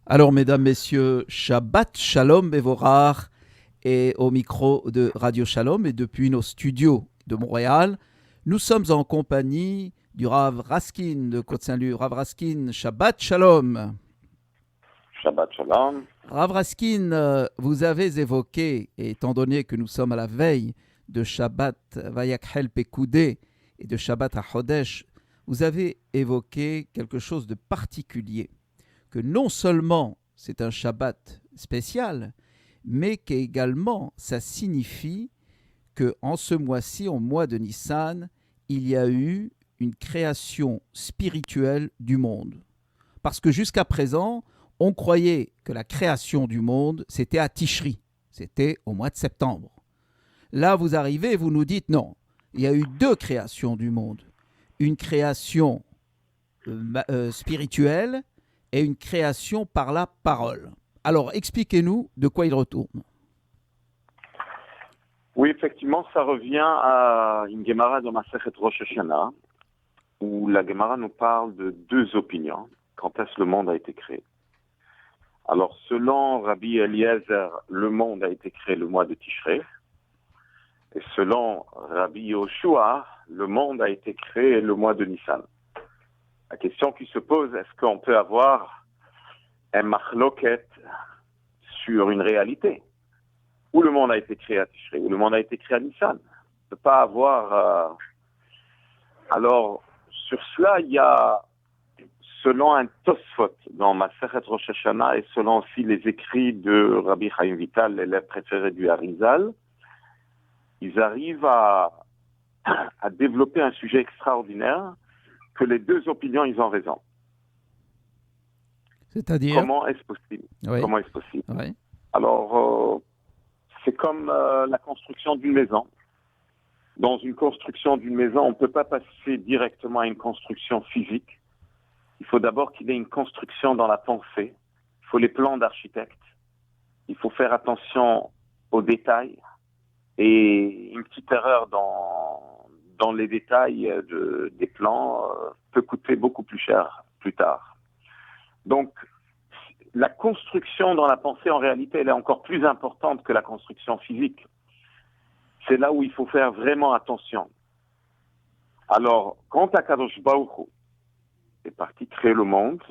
Alors, mesdames, messieurs, Shabbat Shalom Bevorach et au micro de Radio Shalom et depuis nos studios de Montréal, nous sommes en compagnie du Rav Raskin de Côte-Saint-Luc. Rav Raskin, Shabbat Shalom. Shabbat Shalom. Rav Raskin, vous avez évoqué, et étant donné que nous sommes à la veille de Shabbat Vayakhel Pekoudé et de Shabbat HaChodesh, vous avez évoqué quelque chose de particulier, que non seulement c'est un Shabbat spécial, mais qu'également ça signifie qu'en ce mois-ci, en mois de Nissan, il y a eu une création spirituelle du monde. Parce que jusqu'à présent, on croyait que la création du monde, c'était à Tishri, c'était au mois de septembre. Là, vous arrivez et vous nous dites non, il y a eu deux créations du monde. Une création spirituelle et une création par la parole. Alors, expliquez-nous de quoi il retourne. Oui, effectivement, ça revient à une Gemara dans Masechet Rosh Hashanah, où la Gemara nous parle de deux opinions. Quand est-ce que le monde a été créé? Alors, selon Rabbi Eliezer, le monde a été créé le mois de Tishrei. Et selon Rabbi Yoshua, le monde a été créé le mois de Nissan. La question qui se pose, est-ce qu'on peut avoir un machloket sur une réalité? Où le monde a été créé à Tishrei, où le monde a été créé à Nissan? On ne peut pas avoir... Alors, sur cela, il y a, selon un Tosfot dans Masechet Rosh Hashanah et selon aussi les écrits de Rabbi Chaim Vital, l'élève préféré du Harizal, ils arrivent à développer un sujet extraordinaire que les deux opinions, ils ont raison. C'est-à-dire? Comment est-ce possible? Oui. Comment est-ce possible? Oui. Alors, c'est comme la construction d'une maison. Dans une construction d'une maison, on ne peut pas passer directement à une construction physique. Il faut d'abord qu'il y ait une construction dans la pensée. Il faut les plans d'architecte. Il faut faire attention aux détails. Et une petite erreur dans les détails des plans peut coûter beaucoup plus cher plus tard. Donc, la construction dans la pensée, en réalité, elle est encore plus importante que la construction physique. C'est là où il faut faire vraiment attention. Alors, quand Akadosh Baruch Hu est parti créer le monde,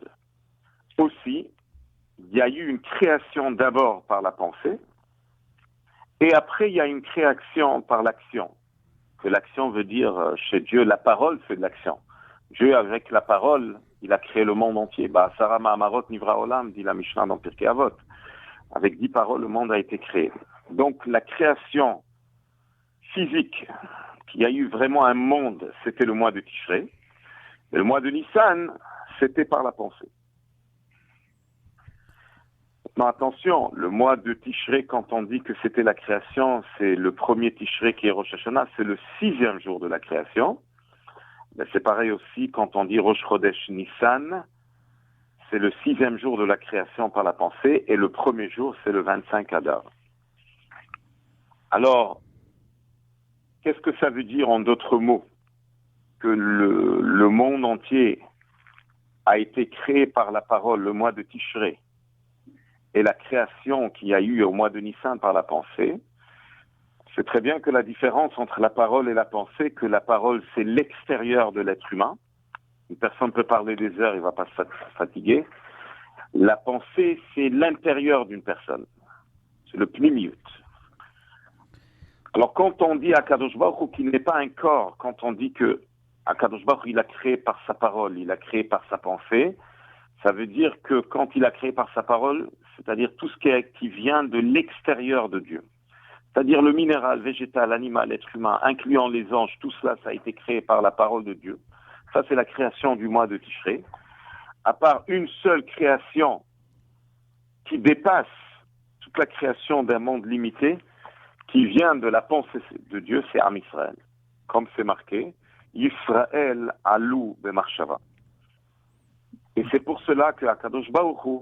aussi, il y a eu une création d'abord par la pensée, et après, il y a une création par l'action. Que l'action veut dire, chez Dieu, la parole, c'est de l'action. Dieu, avec la parole, il a créé le monde entier. Sarah Ma'amarot Nivra Olam, dit la Mishnah dans Pirkei Avot. Avec 10 paroles, le monde a été créé. Donc, la création physique, qu'il y a eu vraiment un monde, c'était le mois de Tishrei. Et le mois de Nissan, c'était par la pensée. Maintenant, attention, le mois de Tishrei, quand on dit que c'était la création, c'est le premier Tishrei qui est Rosh Hashanah, c'est le 6e jour de la création. Mais c'est pareil aussi quand on dit Rosh Chodesh Nissan, c'est le 6e jour de la création par la pensée, et le premier jour, c'est le 25 Adar. Alors, qu'est-ce que ça veut dire en d'autres mots? Que le monde entier a été créé par la parole le mois de Tishrei, et la création qu'il y a eu au mois de Nissan par la pensée, c'est très bien que la différence entre la parole et la pensée, que la parole, c'est l'extérieur de l'être humain. Une personne peut parler des heures, il ne va pas se fatiguer. La pensée, c'est l'intérieur d'une personne. C'est le pnimiut. Alors, quand on dit à Kadosh Baruch Hu qu'il n'est pas un corps, quand on dit que Akadosh Baruch Hu, il a créé par sa parole, il a créé par sa pensée, ça veut dire que quand il a créé par sa parole, c'est-à-dire tout ce qui vient de l'extérieur de Dieu. C'est-à-dire le minéral, végétal, animal, être humain, incluant les anges, tout cela, ça a été créé par la parole de Dieu. Ça, c'est la création du mois de Tishrei. À part une seule création qui dépasse toute la création d'un monde limité, qui vient de la pensée de Dieu, c'est Am Israël. Comme c'est marqué, Yisraël alou bemarshava. Et c'est pour cela que Akadosh Baruch Hu,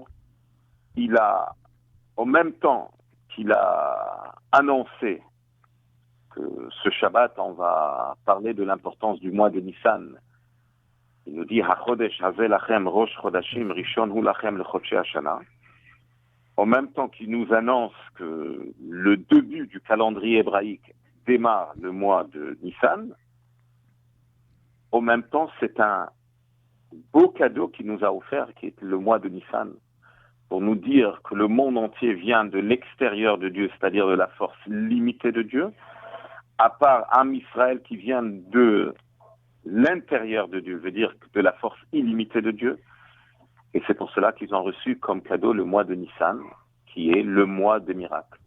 il a, en même temps qu'il a annoncé que ce Shabbat, on va parler de l'importance du mois de Nissan. Il nous dit, HaChodesh haze lachem rosh chodashim rishon hu lachem lechodshei hashana. en même temps qu'il nous annonce que le début du calendrier hébraïque démarre le mois de Nissan, en même temps, c'est un beau cadeau qu'il nous a offert, qui est le mois de Nissan, pour nous dire que le monde entier vient de l'extérieur de Dieu, c'est-à-dire de la force limitée de Dieu, à part Am Israël qui vient de l'intérieur de Dieu, veut dire de la force illimitée de Dieu. Et c'est pour cela qu'ils ont reçu comme cadeau le mois de Nissan, qui est le mois des miracles.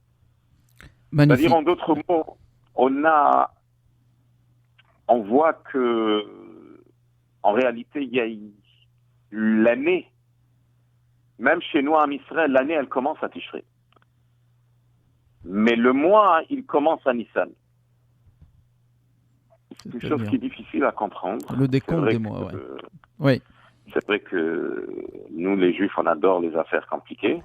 Magnifique. C'est-à-dire, en d'autres mots, on voit que, en réalité, il y a l'année, même chez nous, en Israël, l'année, elle commence à Tishré. Mais le mois, il commence à Nissan. C'est quelque chose qui est difficile à comprendre. Le décompte des mois, oui. C'est vrai que nous, les Juifs, on adore les affaires compliquées.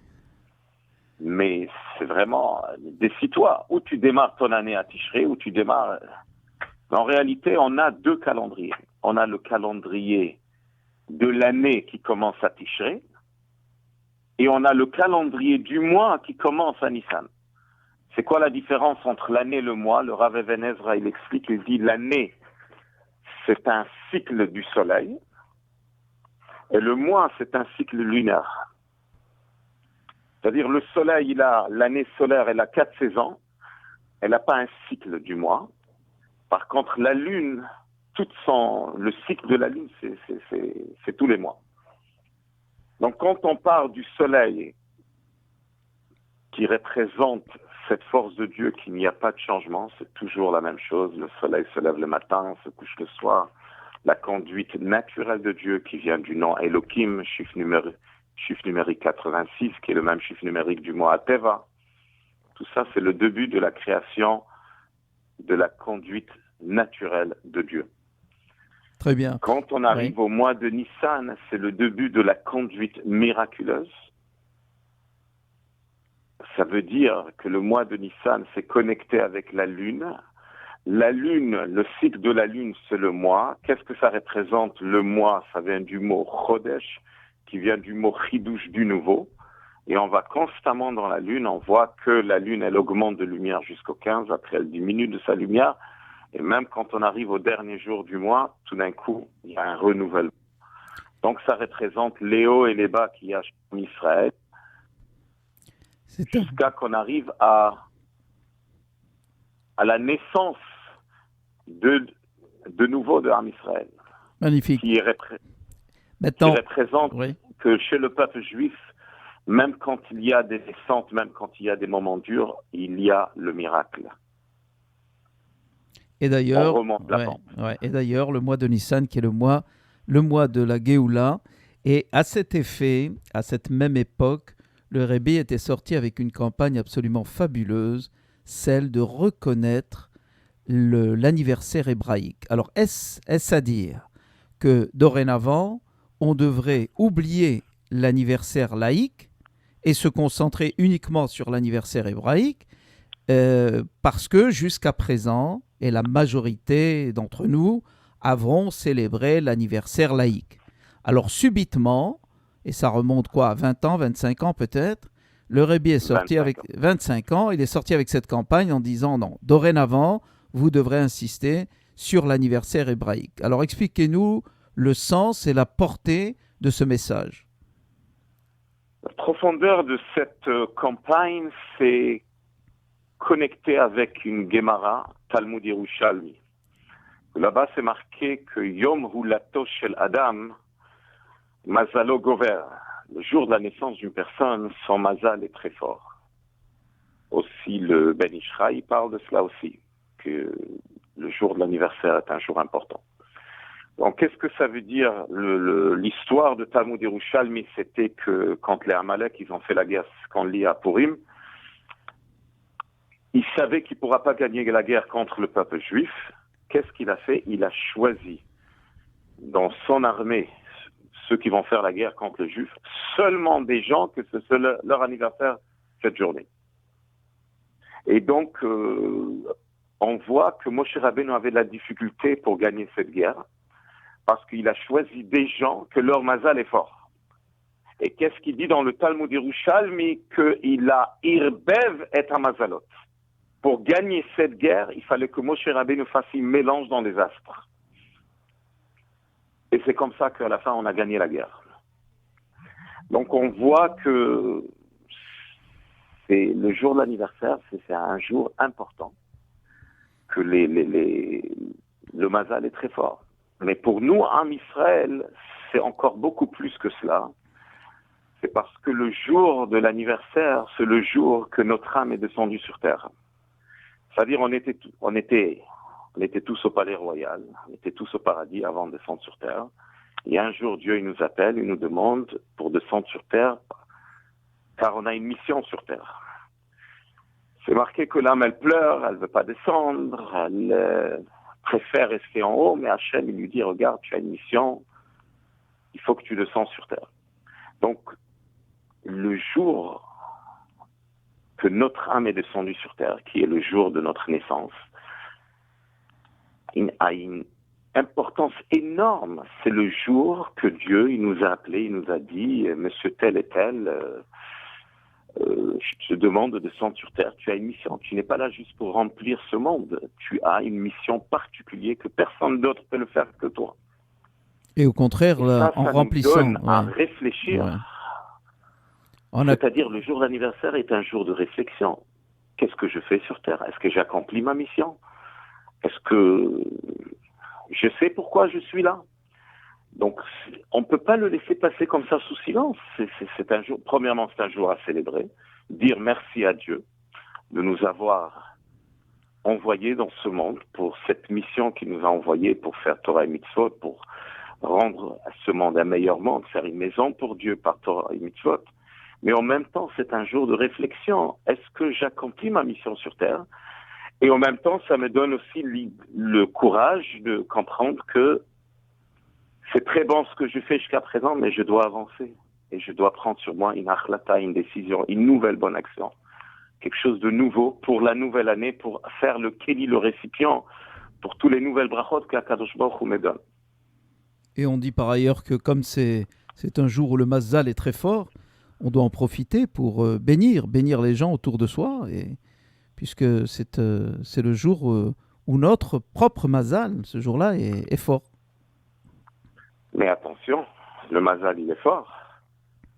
Mais c'est vraiment, décide-toi, où tu démarres ton année à Tishré, où tu démarres. En réalité, on a deux calendriers. On a le calendrier de l'année qui commence à Tishré, et on a le calendrier du mois qui commence à Nissan. C'est quoi la différence entre l'année et le mois? Le Rav Even Ezra, il explique, il dit l'année, c'est un cycle du soleil, et le mois, c'est un cycle lunaire. C'est-à-dire le soleil, l'année solaire, elle a 4 saisons, elle n'a pas un cycle du mois. Par contre, la lune, le cycle de la lune, c'est tous les mois. Donc quand on parle du soleil qui représente cette force de Dieu, qu'il n'y a pas de changement, c'est toujours la même chose. Le soleil se lève le matin, se couche le soir. La conduite naturelle de Dieu qui vient du nom Elohim, chiffre numérique 86, qui est le même chiffre numérique du mois Teva. Tout ça, c'est le début de la création de la conduite naturelle de Dieu. Très bien. Quand on arrive au mois de Nissan, c'est le début de la conduite miraculeuse. Ça veut dire que le mois de Nissan s'est connecté avec la lune. La lune, le cycle de la lune, c'est le mois. Qu'est-ce que ça représente? Le mois, ça vient du mot Chodesh, qui vient du mot Chidouche, du nouveau. Et on va constamment dans la lune, on voit que la lune, elle augmente de lumière jusqu'au 15, après elle diminue de sa lumière. Et même quand on arrive au dernier jour du mois, tout d'un coup, il y a un renouvellement. Donc ça représente les hauts et les bas qu'il y a en Israël, jusqu'à qu'on arrive à la naissance de nouveau de Am Israël. Magnifique. Qui représente que chez le peuple juif, même quand il y a des descentes, même quand il y a des moments durs, il y a le miracle. Et d'ailleurs, et d'ailleurs, le mois de Nissan, qui est le mois de la Géoula, et à cet effet, à cette même époque, le Rebbe était sorti avec une campagne absolument fabuleuse, celle de reconnaître l'anniversaire hébraïque. Alors, est-ce à dire que dorénavant, on devrait oublier l'anniversaire laïque et se concentrer uniquement sur l'anniversaire hébraïque, parce que jusqu'à présent, et la majorité d'entre nous, avons célébré l'anniversaire laïque. Alors subitement, et ça remonte à 20 ans, 25 ans peut-être, le Rebbe est sorti avec 25 ans, il est sorti avec cette campagne en disant non, dorénavant, vous devrez insister sur l'anniversaire hébraïque. Alors expliquez-nous le sens et la portée de ce message. La profondeur de cette campagne, c'est connecté avec une Gemara, Talmud Yerushalmi. Là-bas, c'est marqué que Yom Hulato Shel Adam, Mazalo Gover. Le jour de la naissance d'une personne, son mazal est très fort. Aussi, le Ben Ishra, il parle de cela aussi, que le jour de l'anniversaire est un jour important. Donc, qu'est-ce que ça veut dire? L'histoire de Talmud Yerushalmi, c'était que quand les Amalek, ils ont fait la guerre, qu'on lit à Purim, il savait qu'il ne pourra pas gagner la guerre contre le peuple juif. Qu'est-ce qu'il a fait? Il a choisi dans son armée, ceux qui vont faire la guerre contre les juifs, seulement des gens que c'est leur anniversaire cette journée. Et donc, on voit que Moshe Rabbeinu avait de la difficulté pour gagner cette guerre, parce qu'il a choisi des gens que leur mazal est fort. Et qu'est-ce qu'il dit dans le Talmud Yerushalmi? Qu'il a irbev et amazalot. Pour gagner cette guerre, il fallait que Moshe Rabbeinu fasse un mélange dans les astres. Et c'est comme ça qu'à la fin, on a gagné la guerre. Donc on voit que c'est le jour de l'anniversaire, c'est un jour important, que le Mazal est très fort. Mais pour nous, en Israël, c'est encore beaucoup plus que cela. C'est parce que le jour de l'anniversaire, c'est le jour que notre âme est descendue sur terre. C'est-à-dire, on était tous au palais royal, on était tous au paradis avant de descendre sur terre. Et un jour, Dieu il nous appelle, il nous demande pour descendre sur terre, car on a une mission sur terre. C'est marqué que l'âme, elle pleure, elle ne veut pas descendre, elle préfère rester en haut, mais Hachem, il lui dit, regarde, tu as une mission, il faut que tu descends sur terre. Donc, le jour que notre âme est descendue sur terre, qui est le jour de notre naissance, a une importance énorme. C'est le jour que Dieu il nous a appelés, il nous a dit, monsieur tel et tel, je te demande de descendre sur terre, tu as une mission. Tu n'es pas là juste pour remplir ce monde. Tu as une mission particulière que personne d'autre peut le faire que toi. Et au contraire, et ça, en ça remplissant... nous donne à réfléchir. Ouais. C'est-à-dire, le jour d'anniversaire est un jour de réflexion. Qu'est-ce que je fais sur terre? Est-ce que j'accomplis ma mission? Est-ce que je sais pourquoi je suis là? Donc, on ne peut pas le laisser passer comme ça sous silence. C'est un jour, premièrement, c'est un jour à célébrer, dire merci à Dieu de nous avoir envoyés dans ce monde pour cette mission qu'il nous a envoyée pour faire Torah et Mitzvot, pour rendre à ce monde un meilleur monde, faire une maison pour Dieu par Torah et Mitzvot. Mais en même temps, c'est un jour de réflexion. Est-ce que j'accomplis ma mission sur Terre? Et en même temps, ça me donne aussi le courage de comprendre que c'est très bon ce que je fais jusqu'à présent, mais je dois avancer. Et je dois prendre sur moi une achlata, une décision, une nouvelle bonne action. Quelque chose de nouveau pour la nouvelle année, pour faire le kéli, le récipient, pour tous les nouvelles brachot que Akadosh Baruch Hu me donne. Et on dit par ailleurs que comme c'est un jour où le Mazal est très fort, on doit en profiter pour bénir les gens autour de soi, et, puisque c'est le jour où notre propre Mazal, ce jour-là, est fort. Mais attention, le Mazal, il est fort,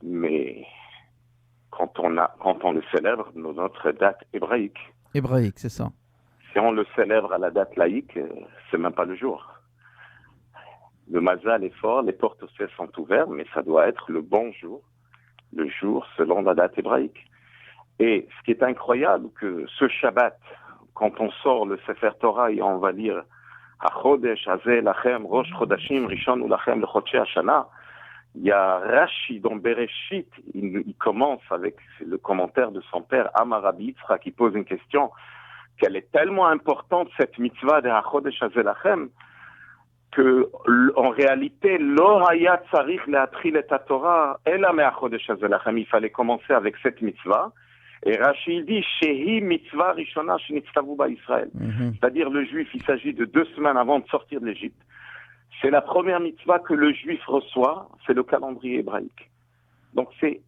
mais quand on le célèbre dans notre date hébraïque. Hébraïque, c'est ça. Si on le célèbre à la date laïque, c'est même pas le jour. Le Mazal est fort, les portes au ciel sont ouvertes, mais ça doit être le bon jour, le jour selon la date hébraïque. Et ce qui est incroyable, que ce Shabbat, quand on sort le Sefer Torah et on va lire HaChodesh Hazeh Lachem Rosh Chodashim Rishon Ulachem Lechodshei Hashana, il y a Rashi dans Bereshit, il commence avec le commentaire de son père Amar Rabbi Yitzchak, qui pose une question, qu'elle est tellement importante cette mitzvah de HaChodesh Hazeh Lachem, que en réalité, lo hayat tzarich le'atril et Torah ela me'achodesh hazeh lachem. Il fallait commencer avec cette mitzvah. Et Rashi dit, shehi mitzvah rishona shenitztavu ba'Israël. C'est-à-dire, le juif, il s'agit de 2 semaines avant de sortir de l'Égypte. C'est la première mitzvah que le juif reçoit, c'est le calendrier hébraïque. Donc c'est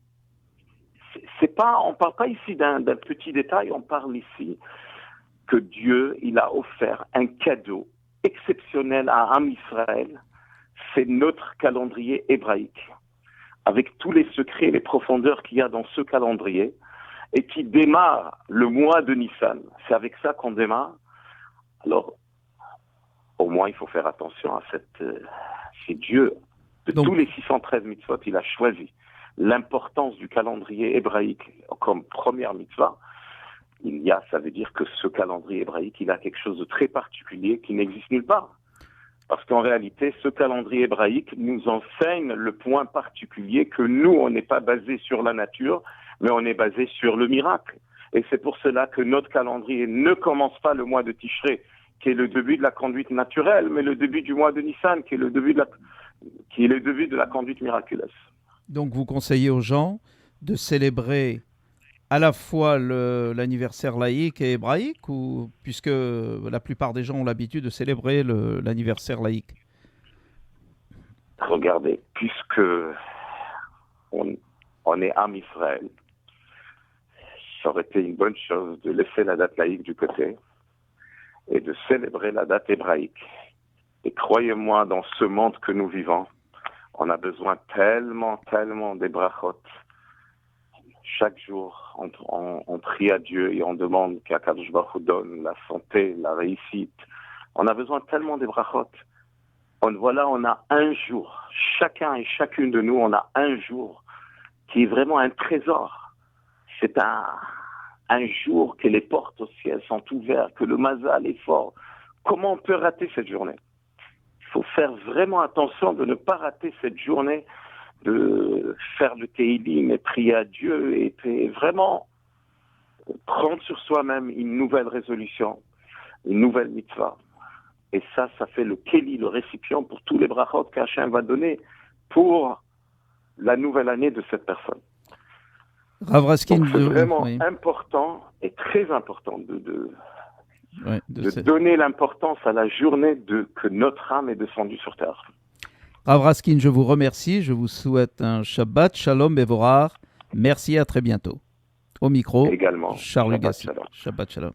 pas, on parle pas ici d'un petit détail, on parle ici que Dieu, il a offert un cadeau exceptionnel à Am Israël, c'est notre calendrier hébraïque, avec tous les secrets et les profondeurs qu'il y a dans ce calendrier, et qui démarre le mois de Nissan. C'est avec ça qu'on démarre. Alors, au moins, il faut faire attention à c'est Dieu, tous les 613 mitzvot, il a choisi l'importance du calendrier hébraïque comme première mitzvah. Ça veut dire que ce calendrier hébraïque, il a quelque chose de très particulier qui n'existe nulle part. Parce qu'en réalité, ce calendrier hébraïque nous enseigne le point particulier que nous, on n'est pas basé sur la nature, mais on est basé sur le miracle. Et c'est pour cela que notre calendrier ne commence pas le mois de Tishré, qui est le début de la conduite naturelle, mais le début du mois de Nissan, qui est le début de la conduite miraculeuse. Donc vous conseillez aux gens de célébrer à la fois l'anniversaire laïque et hébraïque, puisque la plupart des gens ont l'habitude de célébrer l'anniversaire laïque? Regardez, puisque on est Am Israël. Ça aurait été une bonne chose de laisser la date laïque du côté et de célébrer la date hébraïque. Et croyez-moi, dans ce monde que nous vivons, on a besoin tellement des brachot. Chaque jour, on prie à Dieu et on demande qu'Akadosh Baruch Hu donne la santé, la réussite. On a besoin tellement des brachot. Voilà, on a un jour. Chacun et chacune de nous, on a un jour qui est vraiment un trésor. C'est un jour que les portes au ciel sont ouvertes, que le mazal est fort. Comment on peut rater cette journée? Il faut faire vraiment attention de ne pas rater cette journée, de faire le Teilim et prier à Dieu et vraiment prendre sur soi-même une nouvelle résolution, une nouvelle mitzvah. Et ça fait le keli, le récipient pour tous les brachot qu'Hachem va donner pour la nouvelle année de cette personne. Rav Raskin, donc c'est vraiment important et très important de donner l'importance à la journée que notre âme est descendue sur terre. Rav Raskin, je vous remercie. Je vous souhaite un Shabbat Shalom Bevorar. Merci, à très bientôt. Au micro, également. Charles Gassi. Shabbat Shalom.